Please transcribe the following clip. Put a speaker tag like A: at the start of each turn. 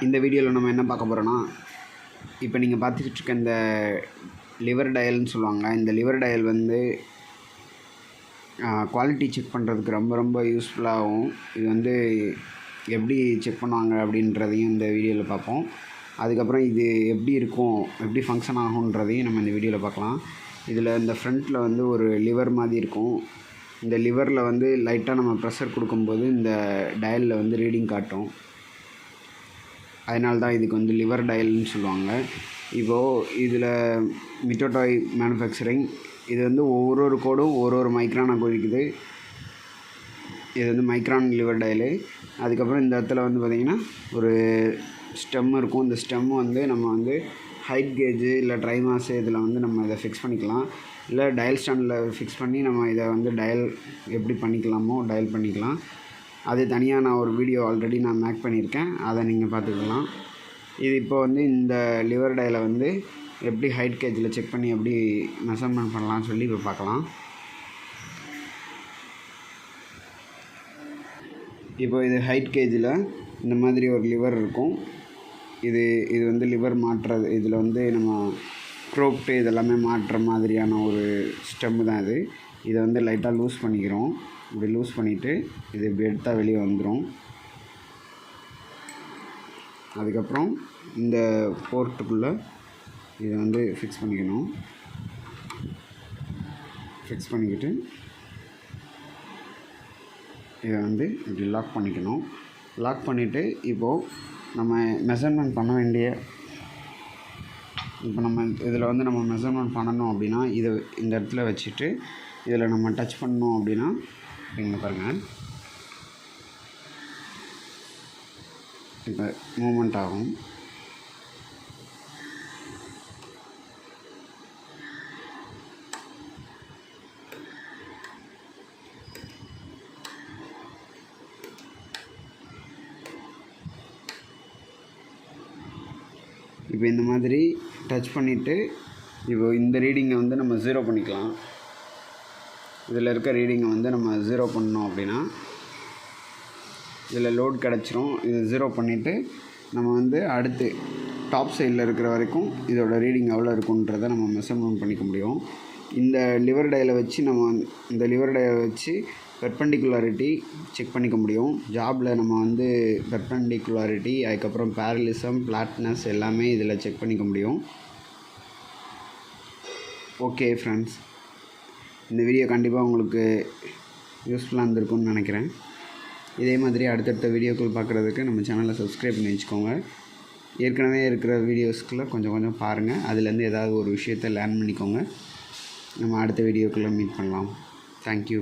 A: இந்த வீடியோவில் நம்ம என்ன பார்க்க போகிறோன்னா, இப்போ நீங்கள் பார்த்துக்கிட்டு இருக்க இந்த லிவர் டயல்னு சொல்லுவாங்க. இந்த லிவர் டயல் வந்து குவாலிட்டி செக் பண்ணுறதுக்கு ரொம்ப யூஸ்ஃபுல்லாகும். இது வந்து எப்படி செக் பண்ணுவாங்க அப்படின்றதையும் இந்த வீடியோவில் பார்ப்போம். அதுக்கப்புறம் இது எப்படி இருக்கும், எப்படி ஃபங்க்ஷன் ஆகுன்றதையும் நம்ம இந்த வீடியோவில் பார்க்கலாம். இதில் இந்த ஃப்ரண்ட்டில் வந்து ஒரு லிவர் மாதிரி இருக்கும். இந்த லிவரில் வந்து லைட்டாக நம்ம ப்ரெஷர் கொடுக்கும்போது இந்த டயலில் வந்து ரீடிங் காட்டும். அதனால தான் இதுக்கு வந்து லிவர் டயல்னு சொல்லுவாங்க. இப்போது இதில் மிட்டோடாய் மேனுஃபேக்சரிங் இது வந்து ஒவ்வொரு கோடும் ஒரு மைக்ரானாக குறிக்குது. இது வந்து மைக்ரான் லிவர் டயலு. அதுக்கப்புறம் இந்த இடத்துல வந்து பார்த்திங்கன்னா ஒரு ஸ்டெம் இருக்கும். இந்த ஸ்டெம் வந்து நம்ம வந்து ஹைட் கேஜு இல்லை ட்ரைமாஸு இதில் வந்து நம்ம இதை ஃபிக்ஸ் பண்ணிக்கலாம். இல்லை டயல் ஸ்டாண்டில் ஃபிக்ஸ் பண்ணி நம்ம இதை வந்து டயல் எப்படி பண்ணிக்கலாமோ டயல் பண்ணிக்கலாம். அது தனியாக நான் ஒரு வீடியோ ஆல்ரெடி நான் மேக் பண்ணியிருக்கேன், அதை நீங்கள் பார்த்துக்கலாம். இது இப்போ வந்து இந்த லிவர் டயலை வந்து எப்படி ஹைட் கேஜில் செக் பண்ணி எப்படி மெஷர்மெண்ட் பண்ணலாம்னு சொல்லி இப்போ பார்க்கலாம். இப்போ இது ஹைட் கேஜில் இந்த மாதிரி ஒரு லிவர் இருக்கும். இது வந்து லிவர் மாற்றுறது, இதில் வந்து நம்ம க்ரோப்டு இதெல்லாமே மாற்றுற மாதிரியான ஒரு ஸ்டெம்மு தான் இது. இதை வந்து லைட்டாக லூஸ் பண்ணிக்கிறோம். இப்படி லூஸ் பண்ணிவிட்டு இது இப்படி எடுத்தால் வெளியே வந்துடும். அதுக்கப்புறம் இந்த போர்ட்டுக்குள்ளே இதை வந்து ஃபிக்ஸ் பண்ணிக்கணும். ஃபிக்ஸ் பண்ணிக்கிட்டு இதை வந்து இப்படி லாக் பண்ணிக்கணும். லாக் பண்ணிவிட்டு இப்போது நம்ம மெஷர்மெண்ட் பண்ண வேண்டிய இப்போ நம்ம இதில் வந்து நம்ம மெஷர்மெண்ட் பண்ணணும் அப்படின்னா இதை இந்த இடத்துல வச்சுட்டு இதில் நம்ம டச் பண்ணோம் அப்படின்னா இங்கே பாருங்கள், இப்போ மூமெண்ட் ஆகும். இப்போ இந்த மாதிரி டச் பண்ணிவிட்டு இப்போ இந்த ரீடிங்கை வந்து நம்ம 0 பண்ணிக்கலாம். இதில் இருக்க ரீடிங்கை வந்து நம்ம 0 பண்ணோம் அப்படின்னா இதில் லோட் கிடச்சிரும். இது 0 பண்ணிவிட்டு நம்ம வந்து அடுத்து டாப் சைடில் இருக்கிற வரைக்கும் இதோட ரீடிங் எவ்வளோ இருக்குன்றதை நம்ம மெஷர்மெண்ட் பண்ணிக்க முடியும். இந்த லிவர் டயலை வச்சு நம்ம இந்த லிவர் டயலை வச்சு பெர்பெண்டிகுலாரிட்டி செக் பண்ணிக்க முடியும். ஜாபில் நம்ம வந்து பெர்பெண்டிகுலாரிட்டி, அதுக்கப்புறம் பேரலிசம், ஃப்ளாட்னஸ் எல்லாமே இதில் செக் பண்ணிக்க முடியும். ஓகே ஃப்ரெண்ட்ஸ், இந்த வீடியோ கண்டிப்பாக உங்களுக்கு யூஸ்ஃபுல்லாக இருந்திருக்கும்னு நினைக்கிறேன். இதே மாதிரி அடுத்தடுத்த வீடியோக்கள் பார்க்குறதுக்கு நம்ம சேனலை சப்ஸ்கிரைப் பண்ணி வச்சுக்கோங்க. ஏற்கனவே இருக்கிற வீடியோஸ்க்குள்ளே கொஞ்சம் பாருங்கள். அதுலேருந்து ஏதாவது ஒரு விஷயத்தை லேர்ன் பண்ணிக்கோங்க. நம்ம அடுத்த வீடியோக்குள்ளே மீட் பண்ணலாம். தேங்க்யூ.